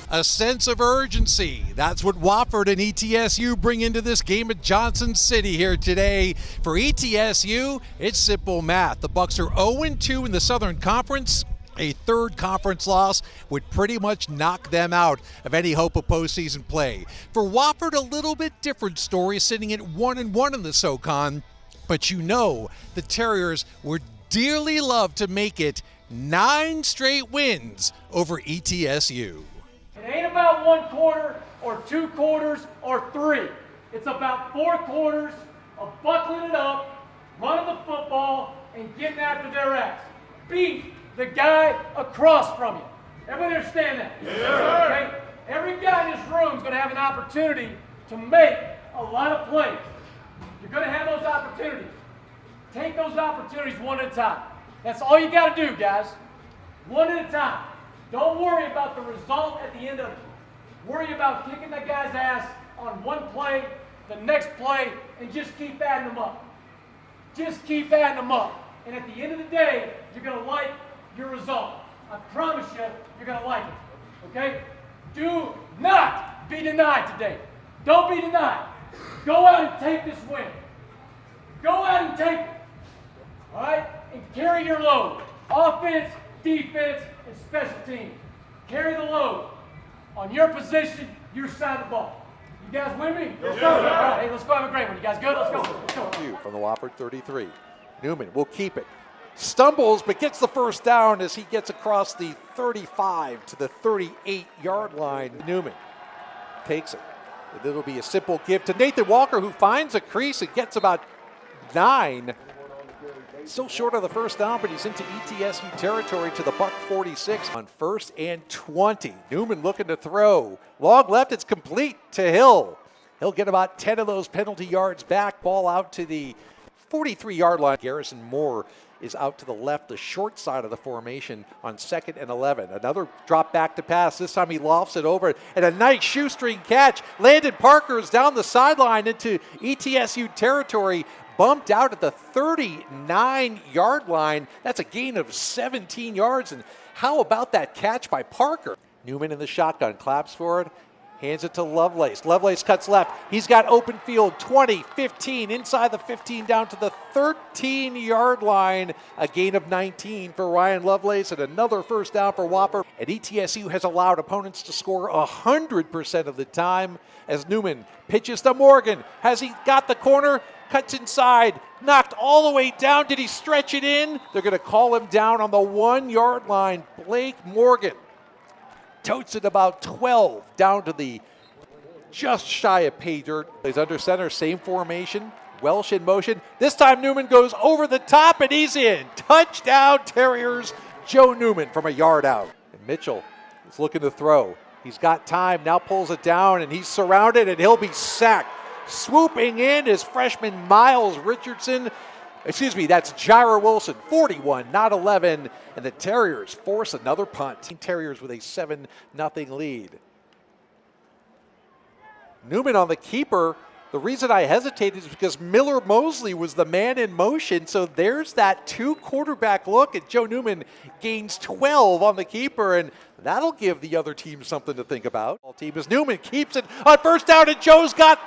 A sense of urgency. That's what Wofford and ETSU bring into this game at Johnson City here today. For ETSU, it's simple math. The Bucs are 0-2 in the Southern Conference. A third conference loss would pretty much knock them out of any hope of postseason play. For Wofford, a little bit different story, sitting at 1-1 in the SoCon. But you know the Terriers would dearly love to make it 9 straight wins over ETSU. It ain't about 1 quarter or 2 quarters or 3. It's about 4 quarters of buckling it up, running the football, and getting after their ass. Beat the guy across from you. Everybody understand that? Yes, sir. Okay? Every guy in this room is going to have an opportunity to make a lot of plays. You're going to have those opportunities. Take those opportunities one at a time. That's all you got to do, guys. One at a time. Don't worry about the result at the end of it. Worry about kicking that guy's ass on one play, the next play, and just keep adding them up. Just keep adding them up. And at the end of the day, you're going to like your result. I promise you, you're going to like it. Okay? Do not be denied today. Don't be denied. Go out and take this win. Go out and take it. All right? And carry your load. Offense, defense, and special teams. Carry the load. On your position, your side of the ball. You guys with me? Yes, All sir. right, hey, let's go have a great one. You guys good? Let's go. Let's go. From the Wofford 33. Newman will keep it. Stumbles, but gets the first down as he gets across the 35 to the 38-yard line. Newman takes it. And it'll be a simple give to Nathan Walker, who finds a crease and gets about 9. Still short of the first down, but he's into ETSU territory to the Buck 46 on 1st and 20. Newman looking to throw. Long left, it's complete to Hill. He'll get about 10 of those penalty yards back. Ball out to the 43-yard line. Garrison Moore is out to the left, the short side of the formation on 2nd and 11. Another drop back to pass. This time he lofts it over, and a nice shoestring catch. Landon Parker is down the sideline into ETSU territory, bumped out at the 39-yard line. That's a gain of 17 yards, and how about that catch by Parker? Newman in the shotgun, claps for it. Hands it to Lovelace. Lovelace cuts left. He's got open field, 20, 15, inside the 15 down to the 13-yard line. A gain of 19 for Ryan Lovelace and another first down for Wofford. And ETSU has allowed opponents to score 100% of the time as Newman pitches to Morgan. Has he got the corner? Cuts inside, knocked all the way down. Did he stretch it in? They're going to call him down on the 1-yard line. Blake Morgan totes it about 12 down to the just shy of pay dirt. He's under center, same formation. Welsh in motion. This time Newman goes over the top and he's in. Touchdown Terriers. Joe Newman from a yard out. And Mitchell is looking to throw. He's got time, now pulls it down and he's surrounded and he'll be sacked. Swooping in is freshman Miles Richardson. That's Jaira Wilson, 41, not 11. And the Terriers force another punt. Terriers with a 7-0 lead. Newman on the keeper. The reason I hesitated is because Miller Mosley was the man in motion. So there's that 2-quarterback look, and Joe Newman gains 12 on the keeper, and that'll give the other team something to think about. Team as Newman keeps it on first down, and Joe's got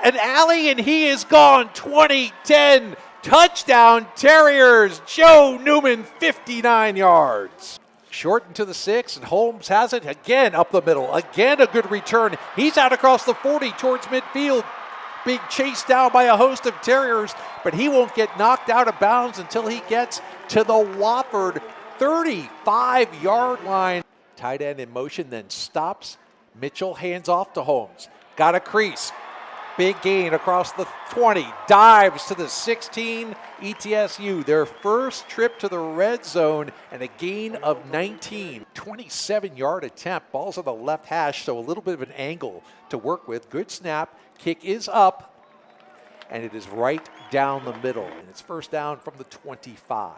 an alley, and he is gone. 20-10. Touchdown Terriers. Joe Newman, 59 yards. Shortened to the 6, and Holmes has it again up the middle. Again, a good return. He's out across the 40 towards midfield. Being chased down by a host of Terriers, but he won't get knocked out of bounds until he gets to the Wofford 35-yard line. Tight end in motion, then stops. Mitchell hands off to Holmes. Got a crease. Big gain across the 20. Dives to the 16. ETSU, their first trip to the red zone, and a gain of 19. 27-yard attempt. Ball's on the left hash, so a little bit of an angle to work with. Good snap. Kick is up, and it is right down the middle. And it's first down from the 25.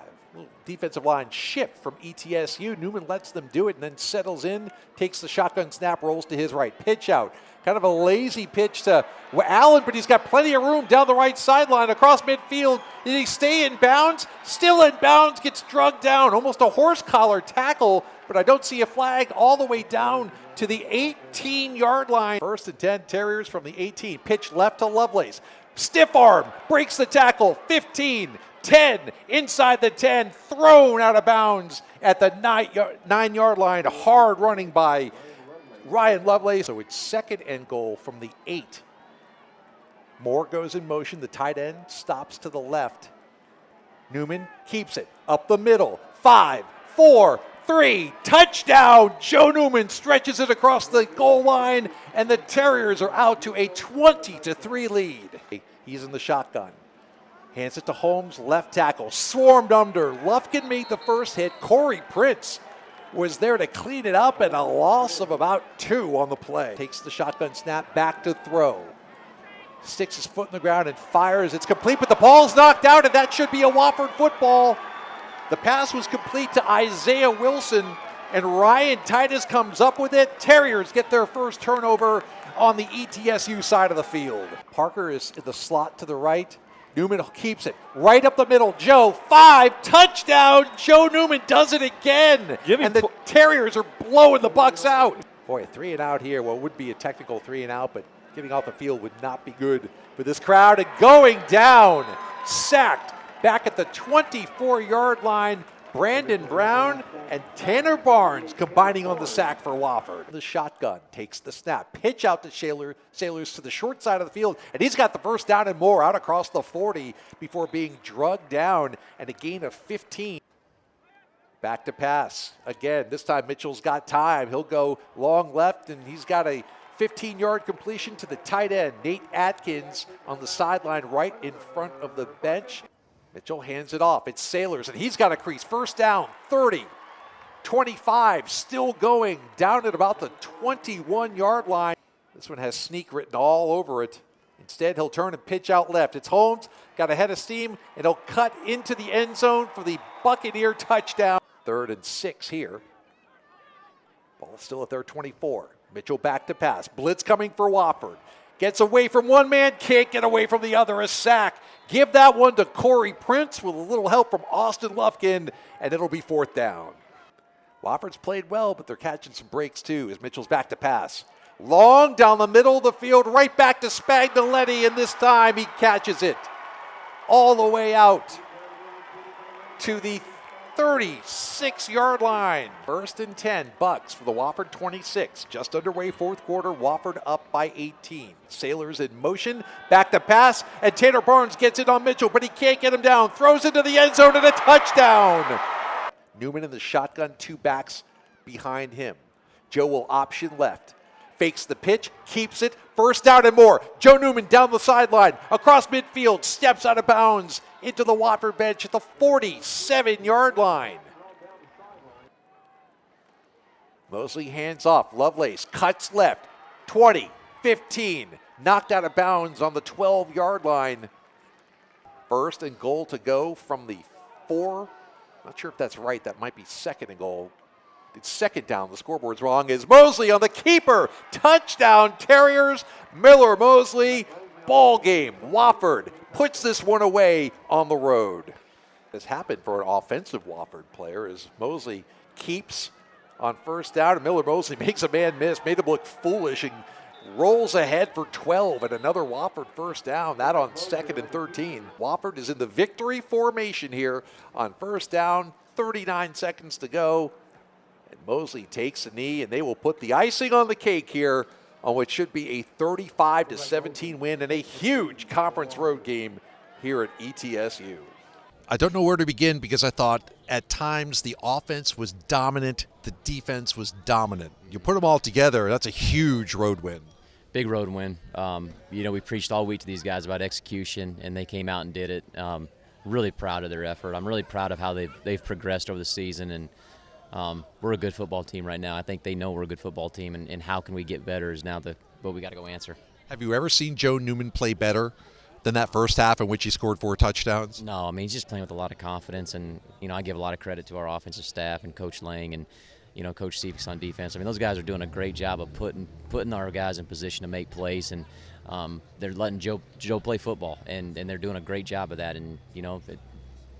Defensive line shift from ETSU. Newman lets them do it and then settles in, takes the shotgun snap, rolls to his right. Pitch out. Kind of a lazy pitch to Allen, but he's got plenty of room down the right sideline across midfield. Did he stay in bounds? Still in bounds, gets drugged down. Almost a horse collar tackle but I don't see a flag all the way down to the 18-yard line. 1st and 10, Terriers from the 18. Pitch left to Lovelace. Stiff arm, breaks the tackle, 15, 10, inside the 10, thrown out of bounds at the 9-yard line. Hard running by Ryan Lovelace. So it's 2nd and goal from the 8. Moore goes in motion. The tight end stops to the left. Newman keeps it up the middle. 5, 4, 3, touchdown. Joe Newman stretches it across the goal line, and the Terriers are out to a 20-3 lead. He's in the shotgun. Hands it to Holmes, left tackle. Swarmed under. Lufkin made the first hit. Corey Prince was there to clean it up, and a loss of about 2 on the play. Takes the shotgun snap, back to throw. Sticks his foot in the ground and fires. It's complete, but the ball's knocked out, and that should be a Wofford football. The pass was complete to Isaiah Wilson, and Ryan Titus comes up with it. Terriers get their first turnover on the ETSU side of the field. Parker is in the slot to the right. Newman keeps it right up the middle. Joe, 5, touchdown. Joe Newman does it again. And the Terriers are blowing the Bucs out. Boy, a 3 and out here. Well, it would be a technical 3 and out, but getting off the field would not be good for this crowd. And going down, sacked back at the 24-yard line. Brandon Brown and Tanner Barnes combining on the sack for Wofford. The shotgun takes the snap. Pitch out to Sailors to the short side of the field, and he's got the first down and more out across the 40 before being drugged down, and a gain of 15. Back to pass. Again, this time Mitchell's got time. He'll go long left, and he's got a 15-yard completion to the tight end, Nate Atkins, on the sideline right in front of the bench. Mitchell hands it off. It's Sailors, and he's got a crease. First down, 30, 25, still going down at about the 21-yard line. This one has sneak written all over it. Instead, he'll turn and pitch out left. It's Holmes, got a head of steam, and he'll cut into the end zone for the Buccaneer touchdown. 3rd and 6 here. Ball still at their 24. Mitchell back to pass. Blitz coming for Wofford. Gets away from one man, can't get away from the other. A sack. Give that one to Corey Prince with a little help from Austin Lufkin, and it'll be 4th down. Wofford's played well, but they're catching some breaks too as Mitchell's back to pass. Long down the middle of the field, right back to Spagnoletti, and this time he catches it all the way out to the 36-yard line. 1st and 10, Bucs for the Wofford 26. Just underway 4th quarter, Wofford up by 18. Sailors in motion, back to pass, and Tanner Barnes gets it on Mitchell, but he can't get him down. Throws into the end zone and a touchdown. Newman in the shotgun, 2 backs behind him. Joe will option left. Fakes the pitch, keeps it, first down and more. Joe Newman down the sideline, across midfield, steps out of bounds into the Wofford bench at the 47-yard line. Mosley hands off, Lovelace cuts left, 20, 15, knocked out of bounds on the 12-yard line. 1st and goal to go from the 4. Not sure if that's right, that might be 2nd and goal. It's 2nd down, the scoreboard's wrong, is Mosley on the keeper. Touchdown, Terriers. Miller Mosley, ball game. Wofford puts this one away on the road. This happened for an offensive Wofford player as Mosley keeps on first down, and Miller Mosley makes a man miss, made him look foolish, and rolls ahead for 12 and another Wofford first down, that on 2nd and 13. Wofford is in the victory formation here on first down, 39 seconds to go. And Mosley takes a knee, and they will put the icing on the cake here on what should be a 35-17 win and a huge conference road game here at ETSU. I don't know where to begin because I thought at times the offense was dominant, the defense was dominant. You put them all together, that's a huge road win. Big road win. We preached all week to these guys about execution, and they came out and did it. Really proud of their effort. I'm really proud of how they've progressed over the season, and we're a good football team right now. I think they know we're a good football team, and how can we get better is now what we got to go answer. Have you ever seen Joe Newman play better than that first half in which he scored 4 touchdowns? No, I mean, he's just playing with a lot of confidence, and, I give a lot of credit to our offensive staff and Coach Lang and, Coach Seavix on defense. I mean, those guys are doing a great job of putting our guys in position to make plays, and they're letting Joe play football, and they're doing a great job of that. And,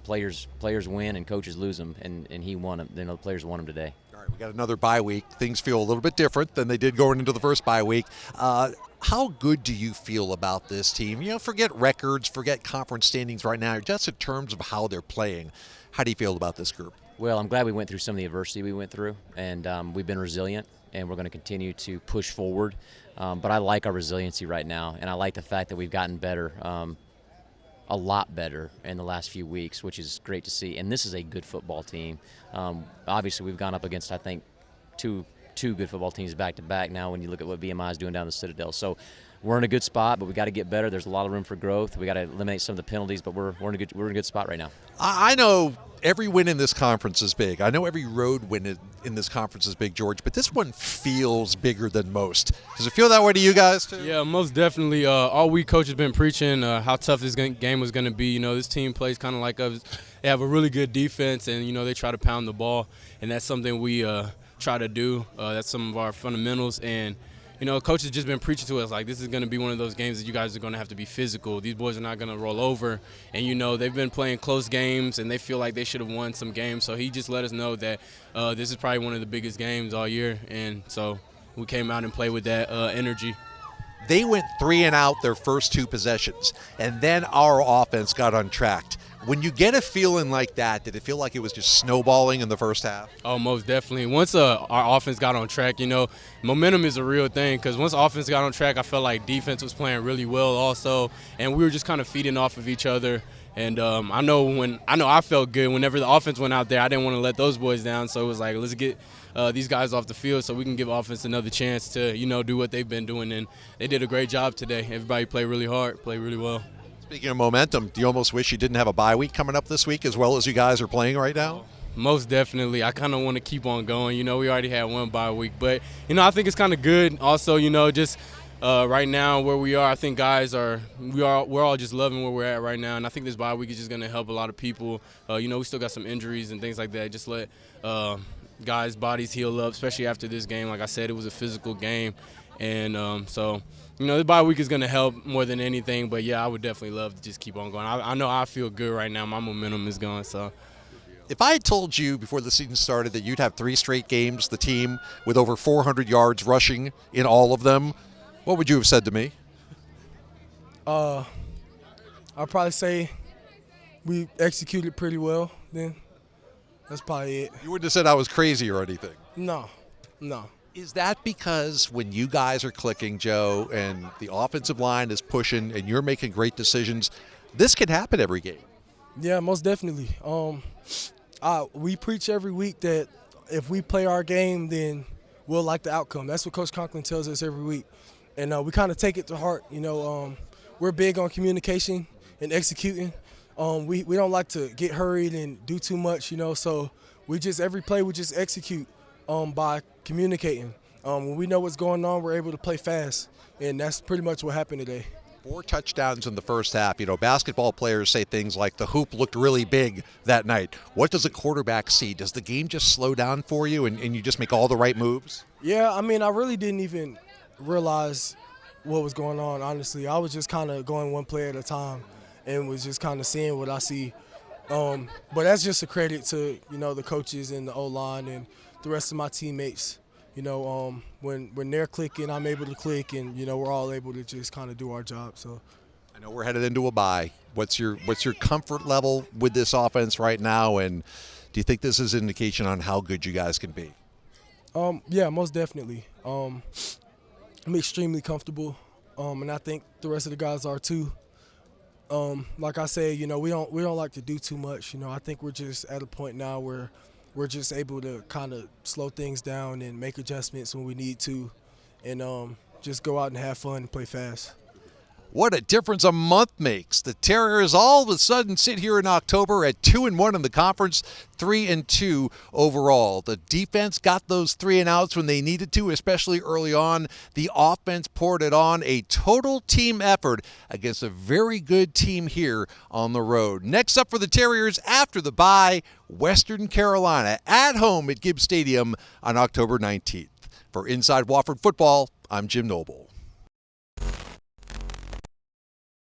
players win and coaches lose them, and he won them. The players won them today. All right, we got another bye week. Things feel a little bit different than they did going into the first bye week. How good do you feel about this team? Forget records, forget conference standings right now, just in terms of how they're playing. How do you feel about this group? Well, I'm glad we went through some of the adversity we went through, and we've been resilient, and we're going to continue to push forward. But I like our resiliency right now, and I like the fact that we've gotten better, a lot better in the last few weeks, which is great to see. And this is a good football team. Obviously, we've gone up against, I think, two good football teams back-to-back now when you look at what VMI is doing down the Citadel. So we're in a good spot, but we got to get better. There's a lot of room for growth. We got to eliminate some of the penalties, but we're in a good spot right now. I know every win in this conference is big. I know every road win in this conference is big, George, but this one feels bigger than most. Does it feel that way to you guys, too? Yeah, most definitely. All week, Coach has been preaching how tough this game was going to be. This team plays kind of like us. They have a really good defense, and, they try to pound the ball, and that's something we try to do. That's some of our fundamentals, and Coach has just been preaching to us like this is going to be one of those games that you guys are going to have to be physical. These boys are not going to roll over, and they've been playing close games, and they feel like they should have won some games. So he just let us know that this is probably one of the biggest games all year, and so we came out and played with that energy. They went 3 and out their first 2 possessions, and then our offense got untracked. When you get a feeling like that, did it feel like it was just snowballing in the first half? Oh, most definitely. Once our offense got on track, momentum is a real thing because once offense got on track, I felt like defense was playing really well also, and we were just kind of feeding off of each other. And I know I felt good whenever the offense went out there. I didn't want to let those boys down, so it was like, let's get these guys off the field so we can give offense another chance to, do what they've been doing. And they did a great job today. Everybody played really hard, played really well. Speaking of momentum, do you almost wish you didn't have a bye week coming up this week as well as you guys are playing right now? Most definitely. I kind of want to keep on going. We already had one bye week. But, I think it's kind of good. Also, just right now where we are, I think guys we're all just loving where we're at right now. And I think this bye week is just going to help a lot of people. We still got some injuries and things like that. Just let guys' bodies heal up, especially after this game. Like I said, it was a physical game. And so – the bye week is going to help more than anything, but, yeah, I would definitely love to just keep on going. I know I feel good right now. My momentum is going, so. If I had told you before the season started that you'd have 3 straight games, the team with over 400 yards rushing in all of them, what would you have said to me? I'd probably say we executed pretty well then. That's probably it. You wouldn't have said I was crazy or anything. No. Is that because when you guys are clicking, Joe, and the offensive line is pushing and you're making great decisions, this can happen every game? Yeah, most definitely. We preach every week that if we play our game, then we'll like the outcome. That's what Coach Conklin tells us every week. And we kind of take it to heart. We're big on communication and executing. We don't like to get hurried and do too much, so every play we just execute by communicating. When we know what's going on, we're able to play fast, and that's pretty much what happened today. 4 touchdowns in the first half. Basketball players say things like the hoop looked really big that night. What does a quarterback see? Does the game just slow down for you and you just make all the right moves? Yeah, I really didn't even realize what was going on, honestly. I was just kind of going one play at a time and was just kind of seeing what I see. But that's just a credit to, the coaches and the O-line and the rest of my teammates. When they're clicking, I'm able to click, and we're all able to just kind of do our job. So, I know we're headed into a bye. What's your comfort level with this offense right now, and do you think this is an indication on how good you guys can be? Yeah, most definitely. I'm extremely comfortable, and I think the rest of the guys are too. Like I said, we don't like to do too much. I think we're just at a point now where we're just able to kind of slow things down and make adjustments when we need to, and just go out and have fun and play fast. What a difference a month makes. The Terriers all of a sudden sit here in October at 2-1 in the conference, 3-2 overall. The defense got those 3 and outs when they needed to, especially early on. The offense poured it on. A total team effort against a very good team here on the road. Next up for the Terriers after the bye, Western Carolina at home at Gibbs Stadium on October 19th. For Inside Wofford Football, I'm Jim Noble.